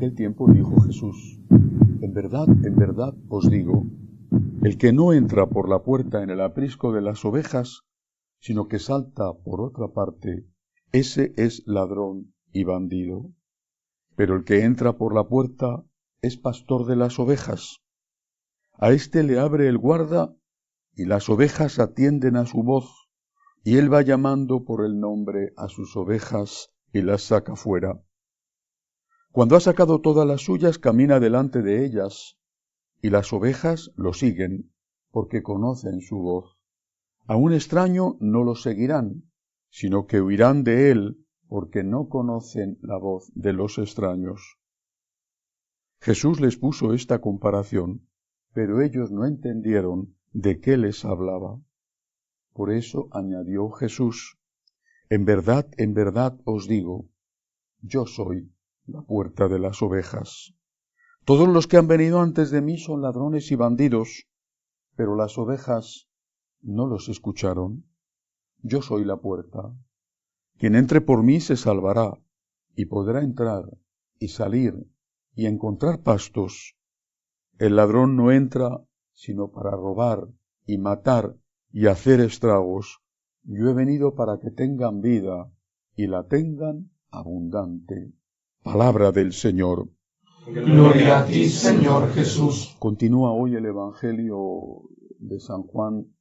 aquel tiempo dijo Jesús: en verdad os digo, el que no entra por la puerta en el aprisco de las ovejas, sino que salta por otra parte, ese es ladrón y bandido. Pero el que entra por la puerta es pastor de las ovejas. A éste le abre el guarda, y las ovejas atienden a su voz, y él va llamando por el nombre a sus ovejas y las saca fuera. Cuando ha sacado todas las suyas, camina delante de ellas, y las ovejas lo siguen, porque conocen su voz. A un extraño no lo seguirán, sino que huirán de él, porque no conocen la voz de los extraños. Jesús les puso esta comparación, pero ellos no entendieron de qué les hablaba. Por eso añadió Jesús: en verdad os digo, yo soy la puerta de las ovejas. Todos los que han venido antes de mí son ladrones y bandidos, pero las ovejas no los escucharon. Yo soy la puerta. Quien entre por mí se salvará, y podrá entrar y salir y encontrar pastos. El ladrón no entra sino para robar y matar y hacer estragos. Yo he venido para que tengan vida y la tengan abundante. Palabra del Señor. Gloria a ti, Señor Jesús. Continúa hoy el Evangelio de San Juan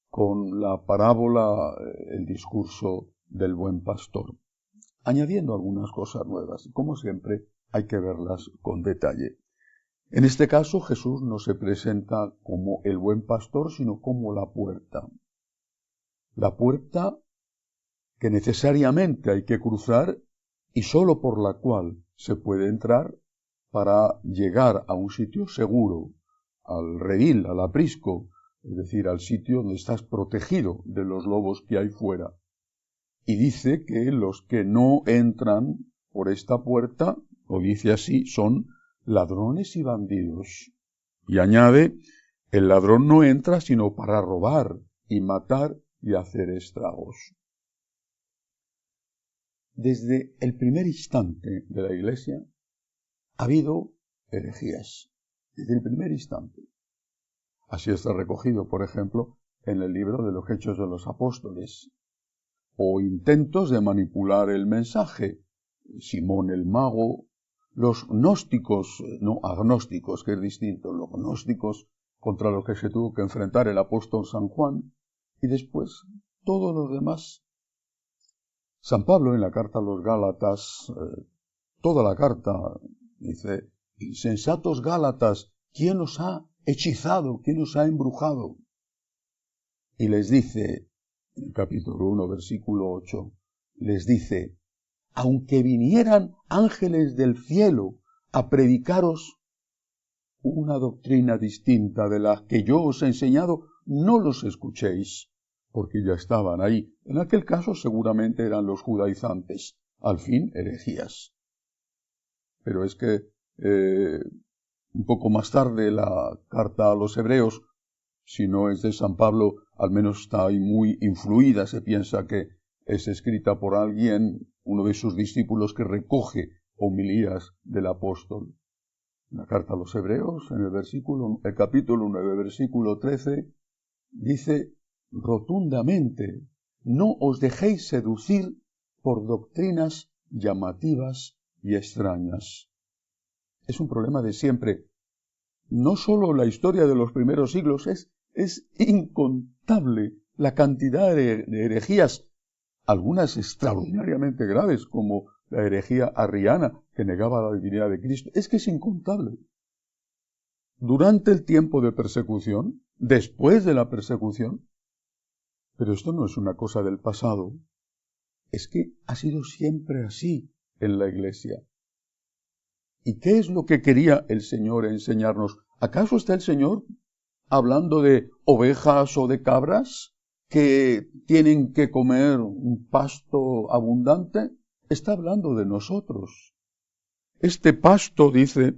con la parábola, el discurso del buen pastor, añadiendo algunas cosas nuevas. Como siempre, hay que verlas con detalle. En este caso, Jesús no se presenta como el buen pastor, sino como la puerta. La puerta que necesariamente hay que cruzar y sólo por la cual se puede entrar para llegar a un sitio seguro, al redil, al aprisco, es decir, al sitio donde estás protegido de los lobos que hay fuera. Y dice que los que no entran por esta puerta, lo dice así, son ladrones y bandidos. Y añade, el ladrón no entra sino para robar y matar y hacer estragos. Desde el primer instante de la Iglesia ha habido herejías. Desde el primer instante. Así está recogido, por ejemplo, en el libro de los Hechos de los Apóstoles. O intentos de manipular el mensaje. Simón el Mago, los gnósticos, no agnósticos, que es distinto, los gnósticos contra los que se tuvo que enfrentar el apóstol San Juan, y después todos los demás. San Pablo en la carta a los Gálatas, toda la carta, dice: insensatos Gálatas, ¿quién os ha hechizado? ¿Quién os ha embrujado? Y les dice, en el capítulo 1, versículo 8, les dice: aunque vinieran ángeles del cielo a predicaros una doctrina distinta de la que yo os he enseñado, no los escuchéis, porque ya estaban ahí. En aquel caso seguramente eran los judaizantes, al fin herejías. Pero es que un poco más tarde la carta a los hebreos, si no es de San Pablo, al menos está ahí muy influida, se piensa que es escrita por alguien, uno de sus discípulos, que recoge homilías del apóstol. La carta a los hebreos, en el capítulo 9, versículo 13, dice rotundamente: no os dejéis seducir por doctrinas llamativas y extrañas. Es un problema de siempre. No solo la historia de los primeros siglos, es incontable la cantidad de herejías, algunas extraordinariamente graves, como la herejía arriana, que negaba la divinidad de Cristo. Es que es incontable. Durante el tiempo de persecución, después de la persecución, pero esto no es una cosa del pasado, es que ha sido siempre así en la Iglesia. ¿Y qué es lo que quería el Señor enseñarnos? ¿Acaso está el Señor hablando de ovejas o de cabras que tienen que comer un pasto abundante? Está hablando de nosotros. Este pasto, dice,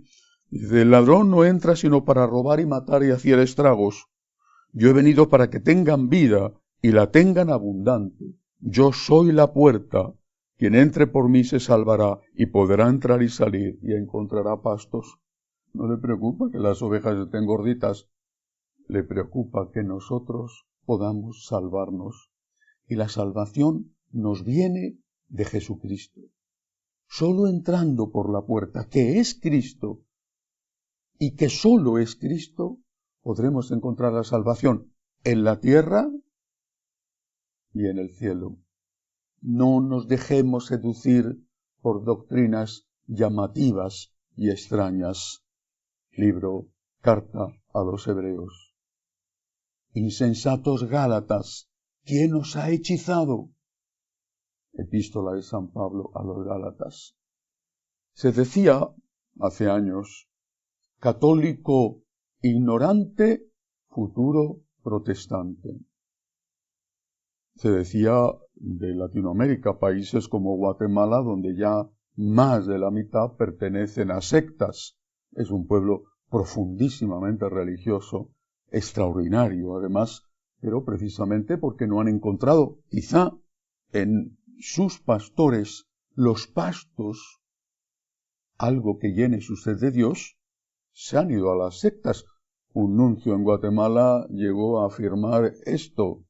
el ladrón no entra sino para robar y matar y hacer estragos. Yo he venido para que tengan vida y la tengan abundante. Yo soy la puerta. Quien entre por mí se salvará y podrá entrar y salir y encontrará pastos. No le preocupa que las ovejas estén gorditas, le preocupa que nosotros podamos salvarnos. Y la salvación nos viene de Jesucristo. Solo entrando por la puerta, que es Cristo, y que solo es Cristo, podremos encontrar la salvación en la tierra y en el cielo. No nos dejemos seducir por doctrinas llamativas y extrañas. Carta a los Hebreos. Insensatos Gálatas, ¿quién os ha hechizado? Epístola de San Pablo a los Gálatas. Se decía hace años, católico ignorante, futuro protestante. Se decía de Latinoamérica, países como Guatemala, donde ya más de la mitad pertenecen a sectas. Es un pueblo profundísimamente religioso, extraordinario además, pero precisamente porque no han encontrado quizá en sus pastores los pastos, algo que llene su sed de Dios, se han ido a las sectas. Un nuncio en Guatemala llegó a afirmar esto: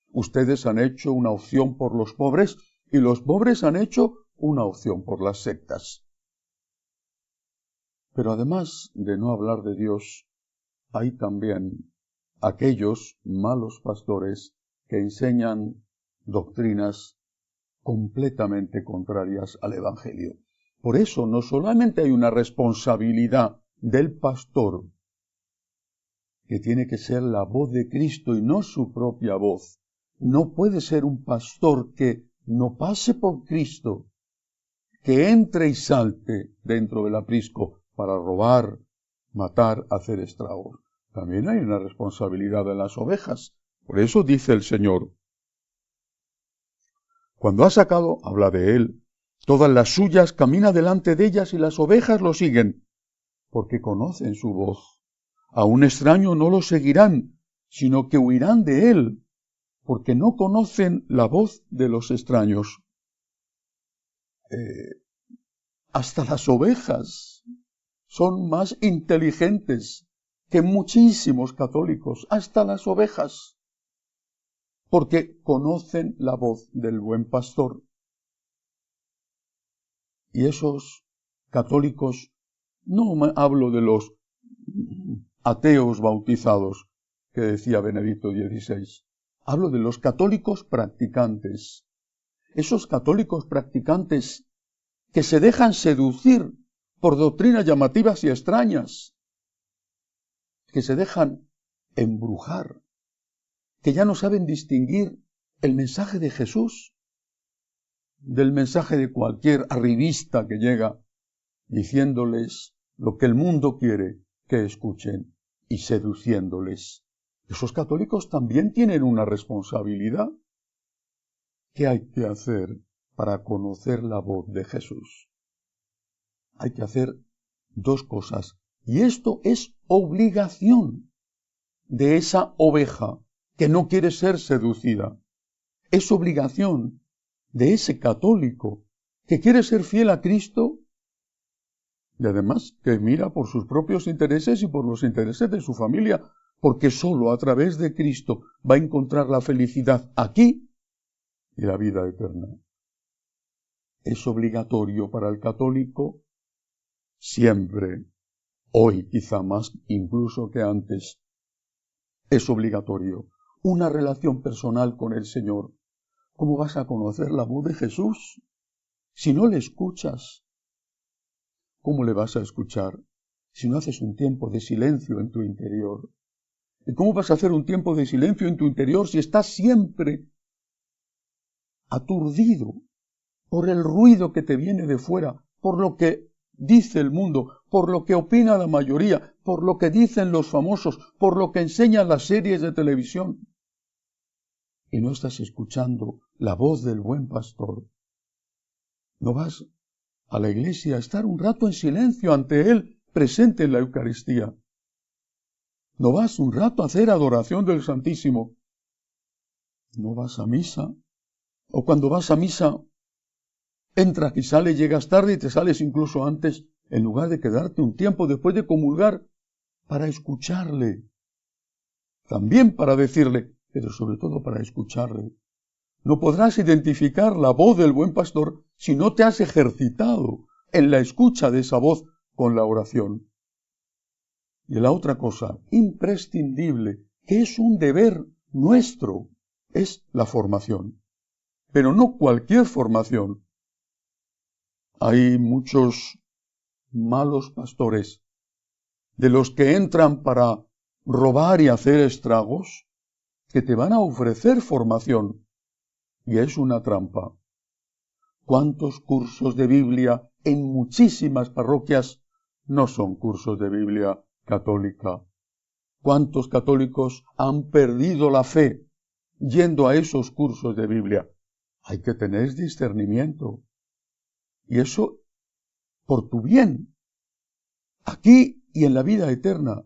ustedes han hecho una opción por los pobres y los pobres han hecho una opción por las sectas. Pero además de no hablar de Dios, hay también aquellos malos pastores que enseñan doctrinas completamente contrarias al Evangelio. Por eso no solamente hay una responsabilidad del pastor, que tiene que ser la voz de Cristo y no su propia voz. No puede ser un pastor que no pase por Cristo, que entre y salte dentro del aprisco para robar, matar, hacer estragos. También hay una responsabilidad de las ovejas. Por eso dice el Señor: cuando ha sacado, habla de él, todas las suyas, camina delante de ellas y las ovejas lo siguen, porque conocen su voz. A un extraño no lo seguirán, sino que huirán de él, porque no conocen la voz de los extraños. Hasta las ovejas son más inteligentes que muchísimos católicos, hasta las ovejas, porque conocen la voz del buen pastor. Y esos católicos, no hablo de los ateos bautizados que decía Benedicto XVI, hablo de los católicos practicantes. Esos católicos practicantes que se dejan seducir por doctrinas llamativas y extrañas, que se dejan embrujar, que ya no saben distinguir el mensaje de Jesús del mensaje de cualquier arribista que llega diciéndoles lo que el mundo quiere que escuchen y seduciéndoles. Esos católicos también tienen una responsabilidad. ¿Qué hay que hacer para conocer la voz de Jesús? Hay que hacer dos cosas. Y esto es obligación de esa oveja que no quiere ser seducida. Es obligación de ese católico que quiere ser fiel a Cristo y además que mira por sus propios intereses y por los intereses de su familia, porque sólo a través de Cristo va a encontrar la felicidad aquí y la vida eterna. Es obligatorio para el católico siempre, hoy quizá más incluso que antes, es obligatorio una relación personal con el Señor. ¿Cómo vas a conocer la voz de Jesús si no le escuchas? ¿Cómo le vas a escuchar si no haces un tiempo de silencio en tu interior? ¿Y cómo vas a hacer un tiempo de silencio en tu interior si estás siempre aturdido por el ruido que te viene de fuera, por lo que dice el mundo, por lo que opina la mayoría, por lo que dicen los famosos, por lo que enseñan las series de televisión? Y no estás escuchando la voz del buen pastor. No vas a la iglesia a estar un rato en silencio ante Él, presente en la Eucaristía. No vas un rato a hacer adoración del Santísimo. No vas a misa. O cuando vas a misa, Entras y sales, llegas tarde y te sales incluso antes, en lugar de quedarte un tiempo después de comulgar para escucharle. También para decirle, pero sobre todo para escucharle. No podrás identificar la voz del buen pastor si no te has ejercitado en la escucha de esa voz con la oración. Y la otra cosa imprescindible, que es un deber nuestro, es la formación. Pero no cualquier formación. Hay muchos malos pastores de los que entran para robar y hacer estragos, que te van a ofrecer formación. Y es una trampa. ¿Cuántos cursos de Biblia en muchísimas parroquias no son cursos de Biblia católica? ¿Cuántos católicos han perdido la fe yendo a esos cursos de Biblia? Hay que tener discernimiento. Y eso por tu bien, aquí y en la vida eterna,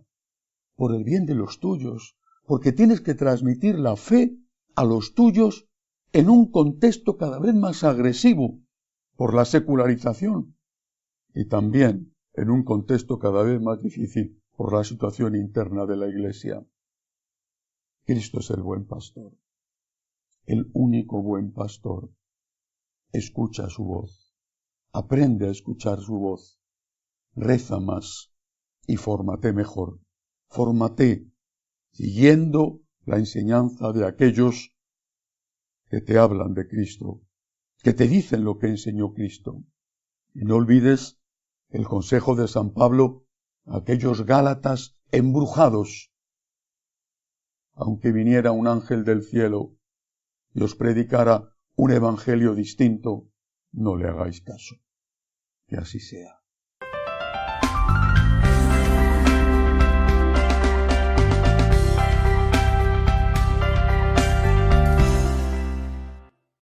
por el bien de los tuyos, porque tienes que transmitir la fe a los tuyos en un contexto cada vez más agresivo por la secularización y también en un contexto cada vez más difícil por la situación interna de la Iglesia. Cristo es el buen pastor, el único buen pastor. Escucha su voz, aprende a escuchar su voz, reza más y fórmate mejor. Fórmate siguiendo la enseñanza de aquellos que te hablan de Cristo, que te dicen lo que enseñó Cristo. Y no olvides el consejo de San Pablo a aquellos Gálatas embrujados. Aunque viniera un ángel del cielo y os predicara un evangelio distinto, no le hagáis caso. Que así sea.